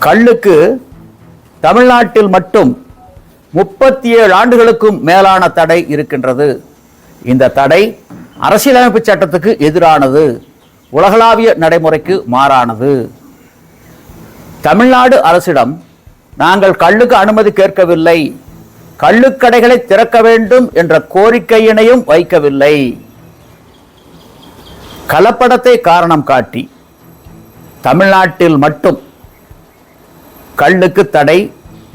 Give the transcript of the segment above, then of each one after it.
கள்ளுக்கு தமிழ்நாட்டில் மட்டும் 37 ஆண்டுகளுக்கும் மேலான தடை இருக்கின்றது. இந்த தடை அரசியலமைப்பு சட்டத்துக்கு எதிரானது, உலகளாவிய நடைமுறைக்கு மாறானது. தமிழ்நாடு அரசிடம் நாங்கள் கள்ளுக்கு அனுமதி கேட்கவில்லை, கள்ளுக்கடைகளை திறக்க வேண்டும் என்ற கோரிக்கையினையும் வைக்கவில்லை. கலப்படத்தை காரணம் காட்டி தமிழ்நாட்டில் மட்டும் கள்ளுக்கு தடை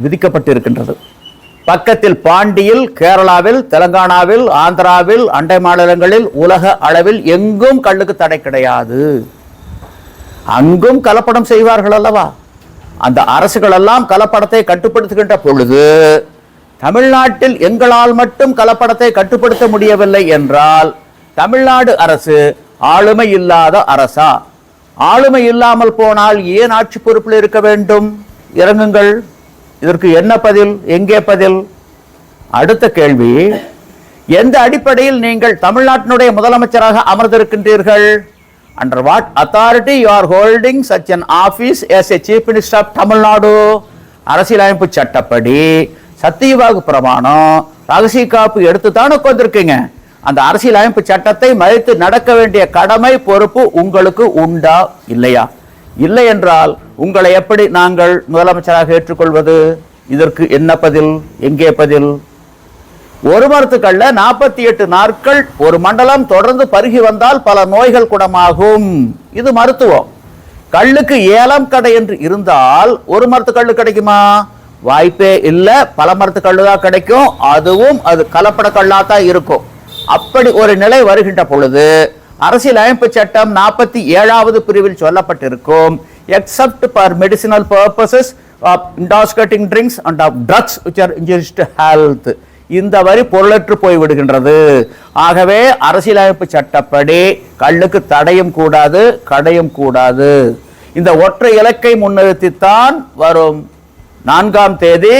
விதிக்கப்பட்டிருக்கின்றது. பக்கத்தில் பாண்டியில், கேரளாவில், தெலங்கானாவில், ஆந்திராவில், அண்டை மாநிலங்களில், உலக அளவில் எங்கும் கள்ளுக்கு தடை கிடையாது. அங்கும் கலப்படம் செய்வார்கள் அல்லவா? அந்த அரசுகள் எல்லாம் கலப்படத்தை கட்டுப்படுத்துகின்ற பொழுது தமிழ்நாட்டில் எங்களால் மட்டும் கலப்படத்தை கட்டுப்படுத்த முடியவில்லை என்றால் தமிழ்நாடு அரசு ஆளுமை இல்லாத அரசா? ஆளுமை இல்லாமல் போனால் ஏன் ஆட்சி பொறுப்பில் இருக்க வேண்டும்? இறங்குங்கள். இதற்கு என்ன பதில்? எங்கே பதில்? அடுத்த கேள்வி, எந்த அடிப்படையில் நீங்கள் தமிழ்நாட்டினுடைய முதலமைச்சராக அமர்ந்திருக்கின்றீர்கள்? Under what authority you are holding such an office as a chief minister of Tamil Nadu? அரசியலமைப்பு சட்டப்படி சத்தியவாக்கு பிரமாணம், ரகசிய காப்பு எடுத்து தான் உட்கார்ந்திருக்கீங்க. அந்த அரசியலமைப்பு சட்டத்தை மதித்து நடக்க வேண்டிய கடமை, பொறுப்பு உங்களுக்கு உண்டா இல்லையா? இல்லை என்றால் உங்களை எப்படி நாங்கள் முதலமைச்சராக ஏற்றுக்கொள்வது? இதற்கு என்ன பதில்? எங்கே பதில்? ஒரு மரத்துக்கல்ல 48 நாட்கள் ஒரு மண்டலம் தொடர்ந்து பருகி வந்தால் பல நோய்கள் குணமாகும். இது மருத்துவம். கள்ளுக்கு ஏலம் கடை என்று இருந்தால் ஒரு மரத்து கள்ளு கிடைக்குமா? வாய்ப்பே இல்லை. பல மரத்து கள்ளு தான் கிடைக்கும். அதுவும் அது கலப்பட கள்ளா தான் இருக்கும். அப்படி ஒரு நிலை வருகின்ற பொழுது அரசியலமைப்பு சட்டம் 47வது பிரிவில் சொல்லப்பட்டிருக்கும், except for medicinal purposes of intoxicating drinks and of drugs which are injurious to health, இந்த வரி பொருளற்று போய்விடுகின்றது. ஆகவே அரசியலமைப்பு சட்டப்படி கள்ளுக்கு தடையும் கூடாது, கடையும் கூடாது. இந்த ஒற்றை இலக்கை முன்னிறுத்தித்தான் வரும் 4ஆம் தேதி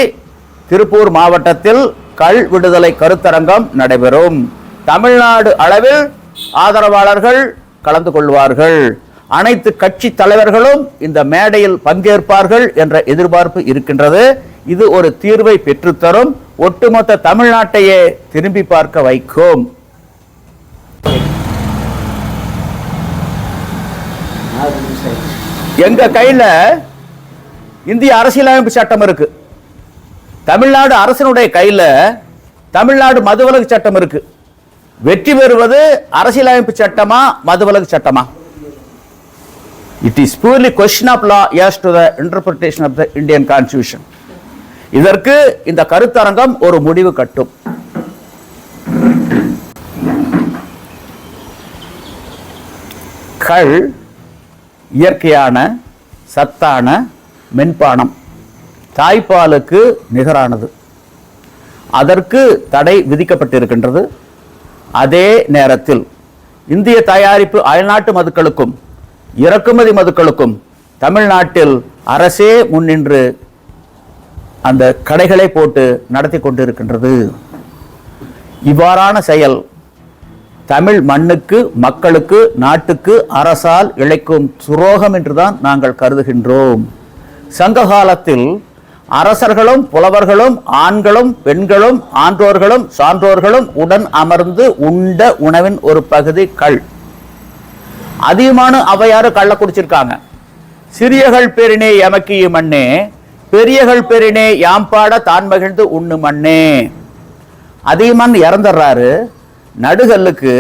திருப்பூர் மாவட்டத்தில் கள் விடுதலை கருத்தரங்கம் நடைபெறும். தமிழ்நாடு அளவில் ஆதரவாளர்கள் கலந்து கொள்வார்கள். அனைத்து கட்சி தலைவர்களும் இந்த மேடையில் பங்கேற்பார்கள் என்ற எதிர்பார்ப்பு இருக்கின்றது. இது ஒரு தீர்வை பெற்றுத்தரும், ஒட்டுமொத்த தமிழ்நாட்டையே திரும்பி பார்க்க வைக்கும். எங்க கையில இந்திய அரசியலமைப்பு சட்டம் இருக்கு. தமிழ்நாடு அரசினுடைய கையில தமிழ்நாடு மதுவிலக்கு சட்டம் இருக்கு. வெற்றி பெறுவது அரசியலமைப்பு சட்டமா, மதுவிலக்கு சட்டமா? It is purely question of law as to the interpretation of the Indian Constitution. இதற்கு இந்த கருத்தரங்கம் ஒரு முடிவு கட்டும். கள் இயற்கையான சத்தான மென்பானம், தாய்ப்பாலுக்கு நிகரானது. அதற்கு தடை விதிக்கப்பட்டிருக்கின்றது. அதே நேரத்தில் இந்திய தயாரிப்பு அயல்நாட்டு மதுக்களுக்கும் இறக்குமதி மதுக்களுக்கும் தமிழ்நாட்டில் அரசே முன்னின்று அந்த கடைகளை போட்டு நடத்தி கொண்டிருக்கின்றது. இவ்வாறான செயல் தமிழ் மண்ணுக்கு, மக்களுக்கு, நாட்டுக்கு அரசால் இழைக்கும் துரோகம் என்றுதான் நாங்கள் கருதுகின்றோம். சங்க காலத்தில் அரசர்களும் புலவர்களும் ஆண்களும் பெண்களும் ஆன்றோர்களும் சான்றோர்களும் உடன் அமர்ந்து உண்ட உணவின் ஒரு பகுதி கள். அதிகமான அவையாறு கள்ள குடிச்சிருக்காங்க. சிறியகள் பெரினே எமக்கிய மண்ணே, பெரியகள் பெரினே யாம்பாட தான் மகிழ்ந்து உண்ணு மண்ணே. அதிகமான இறந்துடுறாரு. நடுகல்லுக்கு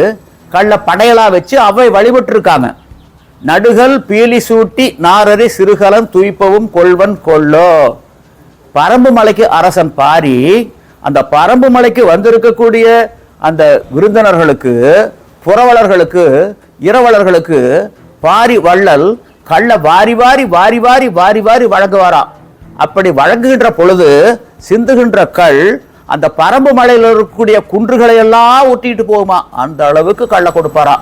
கள்ள படையலா வச்சு அவை வழிபட்டு இருக்காங்க. நடுகல் பீலி சூட்டி நாரறி சிறுகலம் துய்ப்பவும் கொள்வன் கொள்ளோ. பரம்பு மலைக்கு அரசன் பாரி அந்த பரம்பு மலைக்கு வந்திருக்கக்கூடிய அந்த விருந்தினர்களுக்கு, புறவலர்களுக்கு, இரவலர்களுக்கு பாரி வள்ளல் கள்ள வாரி வாரி வாரி வாரி வாரி வாரி வழங்குவாராம். அப்படி வழங்குகின்ற பொழுது சிந்துகின்ற கள் அந்த பரம்பு மலையில் இருக்கக்கூடிய குன்றுகளை எல்லாம் ஒட்டிட்டு போகுமா, அந்த அளவுக்கு கள்ள கொடுப்பாரா.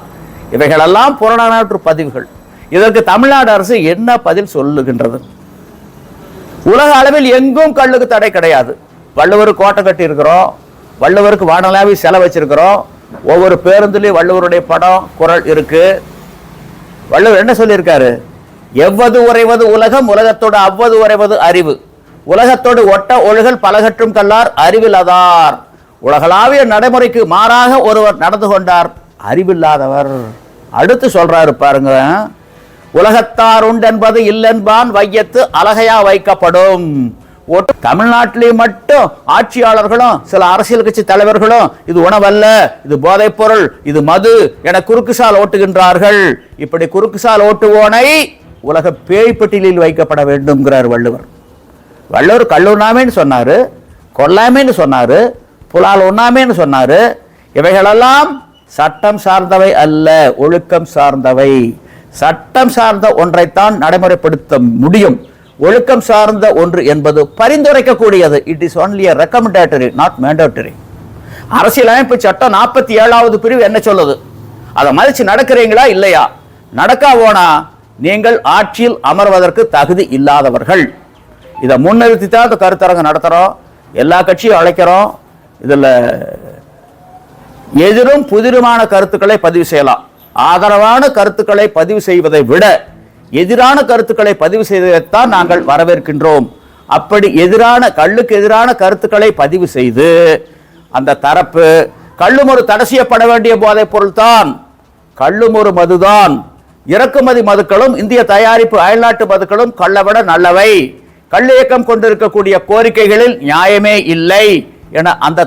இவைகளெல்லாம் புறநானூற்று பதிவுகள். இதற்கு தமிழ்நாடு அரசு என்ன பதில் சொல்லுகின்றது? உலக அளவில் எங்கும் கள்ளுக்கு தடை கிடையாது. வள்ளுவர் கோட்டை கட்டி இருக்கிறோம், வள்ளுவருக்கு வானளாவி செலவு வச்சிருக்கிறோம், ஒவ்வொரு பேருந்துலையும் வள்ளுவருடைய படம், குறள் இருக்கு. வள்ளுவர் என்ன சொல்லியிருக்காரு? எவ்வது உறைவது உலகம், உலகத்தோடு அவ்வது உறைவது அறிவு. உலகத்தோடு ஒட்ட ஒழுகல் பலகற்றும் கல்லார் அறிவில்லாதார். உலகளாவிய நடைமுறைக்கு மாறாக ஒருவர் நடந்து கொண்டார், அறிவில்லாதவர். அடுத்து சொல்றாரு பாருங்க, உலகத்தார் உண்டென்பது இல்லென்பான் வையத்து அழகையா வைக்கப்படும். தமிழ்நாட்டிலேயே மட்டும் ஆட்சியாளர்களும் சில அரசியல் கட்சி தலைவர்களும் இது உணவல்ல, இது போதைப் பொருள், இது மது என குறுக்குசால் ஓட்டுகின்றார்கள். இப்படி குறுக்குசால் ஓட்டுவோனை உலக பேய்ப்பட்டியலில் வைக்கப்பட வேண்டும்ங்கிறார் வள்ளுவர். வள்ளுவர் கல்லுண்ணாமேன்னு சொன்னாரு, கொல்லாமேன்னு சொன்னாரு, புலால் உண்ணாமேன்னு சொன்னாரு. இவைகளெல்லாம் சட்டம் சார்ந்தவை அல்ல, ஒழுக்கம் சார்ந்தவை. சட்டம் சார்ந்த ஒன்றைத்தான் நடைமுறைப்படுத்த முடியும். ஒழுக்கம் சார்ந்த ஒன்று என்பது பரிந்துரைக்கக்கூடியது. It is only a recommendatory, not mandatory. அரசியலமைப்பு சட்டம் 47வது பிரிவு என்ன சொல்லுது? அதை மதிச்சு நடக்கிறீங்களா இல்லையா? நடக்கா போனா நீங்கள் ஆட்சியில் அமர்வதற்கு தகுதி இல்லாதவர்கள். இதை முன்னிறுத்தி தான் இந்த கருத்தரங்கு நடத்துறோம். எல்லா கட்சியும் அழைக்கிறோம். இதுல எதிரும் புதிருமான கருத்துக்களை பதிவு செய்யலாம். ஆதரவான கருத்துக்களை பதிவு செய்வதை விட எதிரான கருத்துக்களை பதிவு செய்வதைத்தான் நாங்கள் வரவேற்கின்றோம். அப்படி கள்ளுக்கு எதிரான கருத்துக்களை பதிவு செய்து அந்த தரப்பு கள்ளும் ஒரு தடை செய்யப்பட வேண்டிய போதைப் பொருள் தான், கள்ளும் ஒரு மதுதான், இறக்குமதி மதுக்களும் இந்திய தயாரிப்பு அயல்நாட்டு மதுக்களும் கள்ளவிட நல்லவை, கள்ளியக்கம் கொண்டிருக்கக்கூடிய கோரிக்கைகளில் நியாயமே இல்லை என அந்த